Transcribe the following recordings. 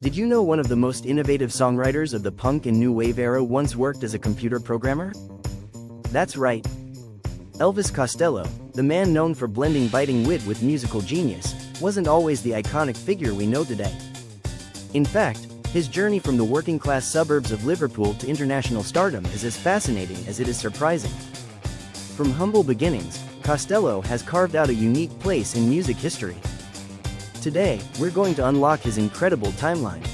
Did you know one of the most innovative songwriters of the punk and new wave era once worked as a computer programmer? That's right. Elvis Costello, the man known for blending biting wit with musical genius, wasn't always the iconic figure we know today. In fact, his journey from the working-class suburbs of Liverpool to international stardom is as fascinating as it is surprising. From humble beginnings, Costello has carved out a unique place in music history. Today, we're going to unlock his incredible timeline.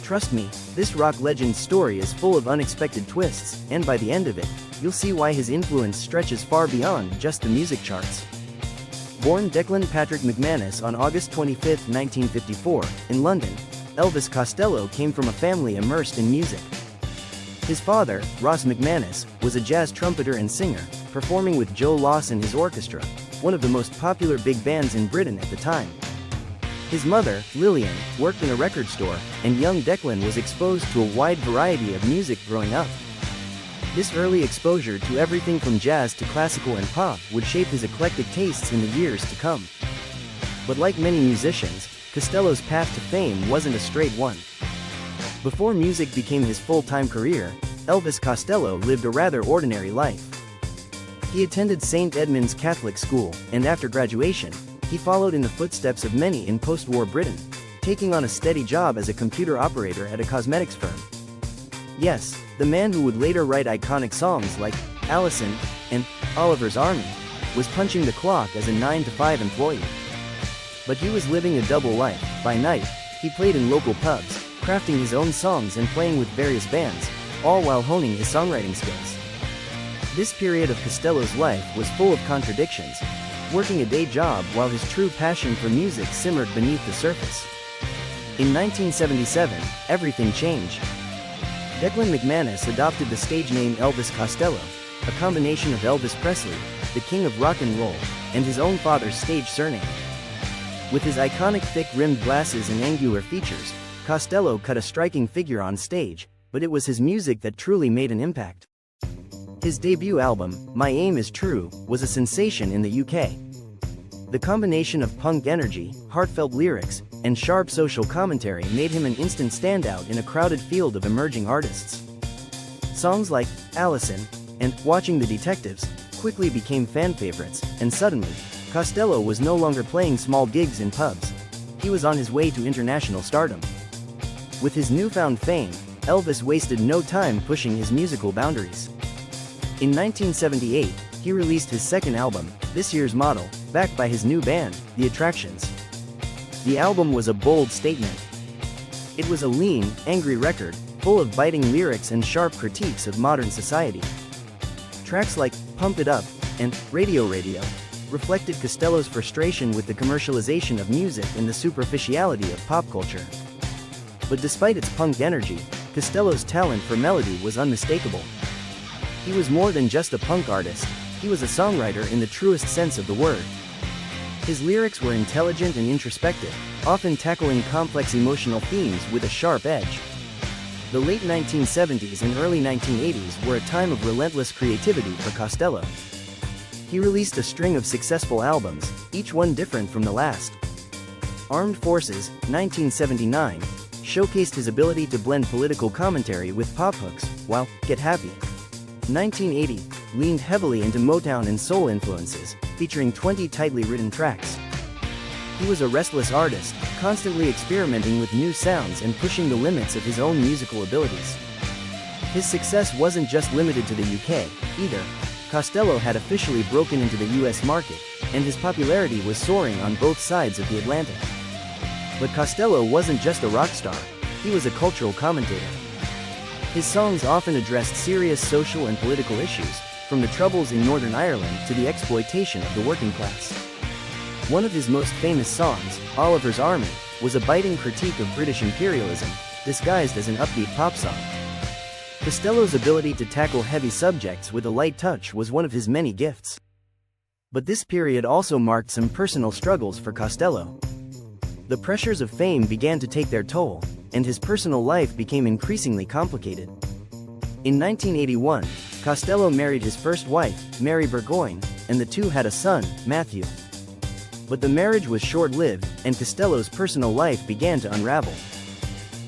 Trust me, this rock legend's story is full of unexpected twists, and by the end of it, you'll see why his influence stretches far beyond just the music charts. Born Declan Patrick McManus on August 25, 1954, in London, Elvis Costello came from a family immersed in music. His father, Ross McManus, was a jazz trumpeter and singer, performing with Joe Loss and his orchestra, one of the most popular big bands in Britain at the time. His mother, Lillian, worked in a record store, and young Declan was exposed to a wide variety of music growing up. This early exposure to everything from jazz to classical and pop would shape his eclectic tastes in the years to come. But like many musicians, Costello's path to fame wasn't a straight one. Before music became his full-time career, Elvis Costello lived a rather ordinary life. He attended St. Edmund's Catholic School, and after graduation, he followed in the footsteps of many in post-war Britain, taking on a steady job as a computer operator at a cosmetics firm. Yes, the man who would later write iconic songs like Allison and Oliver's Army was punching the clock as a 9-to-5 employee. But he was living a double life. By night, he played in local pubs, crafting his own songs and playing with various bands, all while honing his songwriting skills. This period of Costello's life was full of contradictions, working a day job while his true passion for music simmered beneath the surface. In 1977, everything changed. Declan McManus adopted the stage name Elvis Costello, a combination of Elvis Presley, the king of rock and roll, and his own father's stage surname. With his iconic thick-rimmed glasses and angular features, Costello cut a striking figure on stage, but it was his music that truly made an impact. His debut album, My Aim Is True, was a sensation in the UK. The combination of punk energy, heartfelt lyrics, and sharp social commentary made him an instant standout in a crowded field of emerging artists. Songs like Allison and Watching the Detectives quickly became fan favorites, and suddenly, Costello was no longer playing small gigs in pubs. He was on his way to international stardom. With his newfound fame, Elvis wasted no time pushing his musical boundaries. In 1978, he released his second album, This Year's Model, backed by his new band, The Attractions. The album was a bold statement. It was a lean, angry record, full of biting lyrics and sharp critiques of modern society. Tracks like Pump It Up and Radio reflected Costello's frustration with the commercialization of music and the superficiality of pop culture. But despite its punk energy, Costello's talent for melody was unmistakable. He was more than just a punk artist, he was a songwriter in the truest sense of the word. His lyrics were intelligent and introspective, often tackling complex emotional themes with a sharp edge. The late 1970s and early 1980s were a time of relentless creativity for Costello. He released a string of successful albums, each one different from the last. Armed Forces, 1979, showcased his ability to blend political commentary with pop hooks, while Get Happy, 1980, leaned heavily into Motown and soul influences, featuring 20 tightly written tracks. He was a restless artist, constantly experimenting with new sounds and pushing the limits of his own musical abilities. His success wasn't just limited to the UK, either. Costello had officially broken into the US market, and his popularity was soaring on both sides of the Atlantic. But Costello wasn't just a rock star, he was a cultural commentator. His songs often addressed serious social and political issues, from the troubles in Northern Ireland to the exploitation of the working class. One of his most famous songs, Oliver's Army, was a biting critique of British imperialism, disguised as an upbeat pop song. Costello's ability to tackle heavy subjects with a light touch was one of his many gifts. But this period also marked some personal struggles for Costello. The pressures of fame began to take their toll, and his personal life became increasingly complicated. In 1981, Costello married his first wife, Mary Burgoyne, and the two had a son, Matthew. But the marriage was short-lived, and Costello's personal life began to unravel.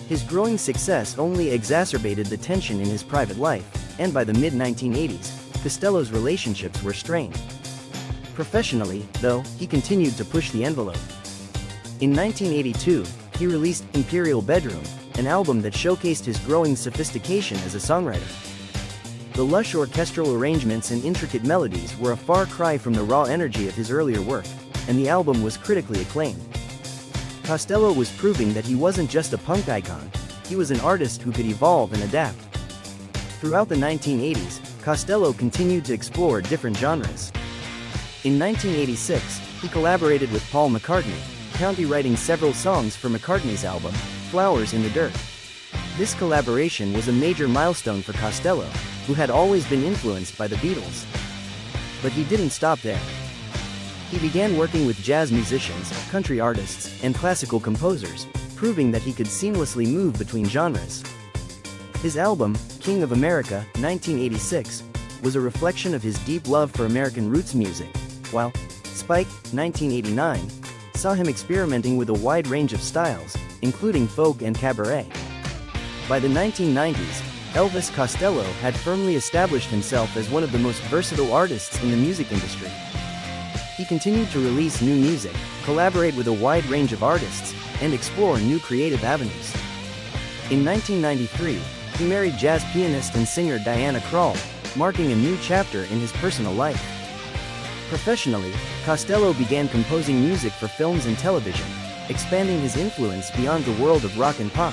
His growing success only exacerbated the tension in his private life, and by the mid-1980s, Costello's relationships were strained. Professionally, though, he continued to push the envelope. In 1982, he released Imperial Bedroom, an album that showcased his growing sophistication as a songwriter. The lush orchestral arrangements and intricate melodies were a far cry from the raw energy of his earlier work, and the album was critically acclaimed. Costello was proving that he wasn't just a punk icon, he was an artist who could evolve and adapt. Throughout the 1980s, Costello continued to explore different genres. In 1986, he collaborated with Paul McCartney, writing several songs for McCartney's album, Flowers in the Dirt. This collaboration was a major milestone for Costello, who had always been influenced by the Beatles. But he didn't stop there. He began working with jazz musicians, country artists, and classical composers, proving that he could seamlessly move between genres. His album, King of America, 1986, was a reflection of his deep love for American roots music, while Spike, 1989, saw him experimenting with a wide range of styles, including folk and cabaret. By the 1990s, Elvis Costello had firmly established himself as one of the most versatile artists in the music industry. He continued to release new music, collaborate with a wide range of artists, and explore new creative avenues. In 1993, he married jazz pianist and singer Diana Krall, marking a new chapter in his personal life. Professionally, Costello began composing music for films and television, expanding his influence beyond the world of rock and pop.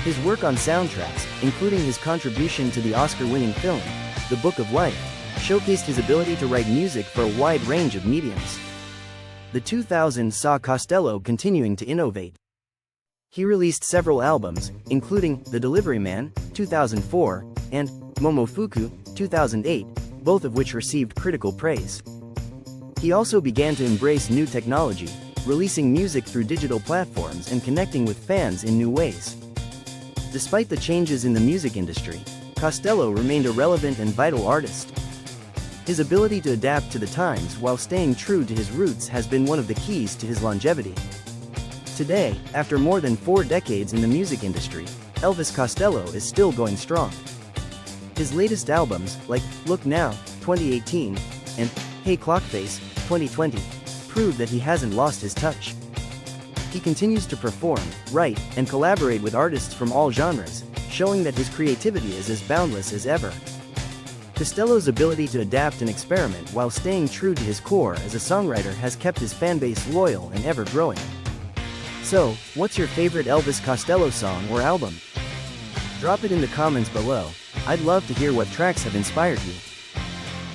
His work on soundtracks, including his contribution to the Oscar-winning film, The Book of Life, showcased his ability to write music for a wide range of mediums. The 2000s saw Costello continuing to innovate. He released several albums, including The Delivery Man, 2004, and Momofuku, 2008, both of which received critical praise. He also began to embrace new technology, releasing music through digital platforms and connecting with fans in new ways. Despite the changes in the music industry, Costello remained a relevant and vital artist. His ability to adapt to the times while staying true to his roots has been one of the keys to his longevity. Today, after more than 4 decades in the music industry, Elvis Costello is still going strong. His latest albums, like Look Now, 2018, and Hey Clockface, 2020, prove that he hasn't lost his touch. He continues to perform, write, and collaborate with artists from all genres, showing that his creativity is as boundless as ever. Costello's ability to adapt and experiment while staying true to his core as a songwriter has kept his fanbase loyal and ever-growing. So, what's your favorite Elvis Costello song or album? Drop it in the comments below. I'd love to hear what tracks have inspired you.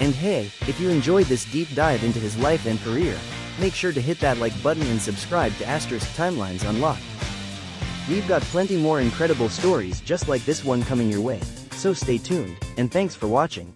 And hey, if you enjoyed this deep dive into his life and career, make sure to hit that like button and subscribe to Asterisk Timelines Unlocked. We've got plenty more incredible stories just like this one coming your way, so stay tuned, and thanks for watching.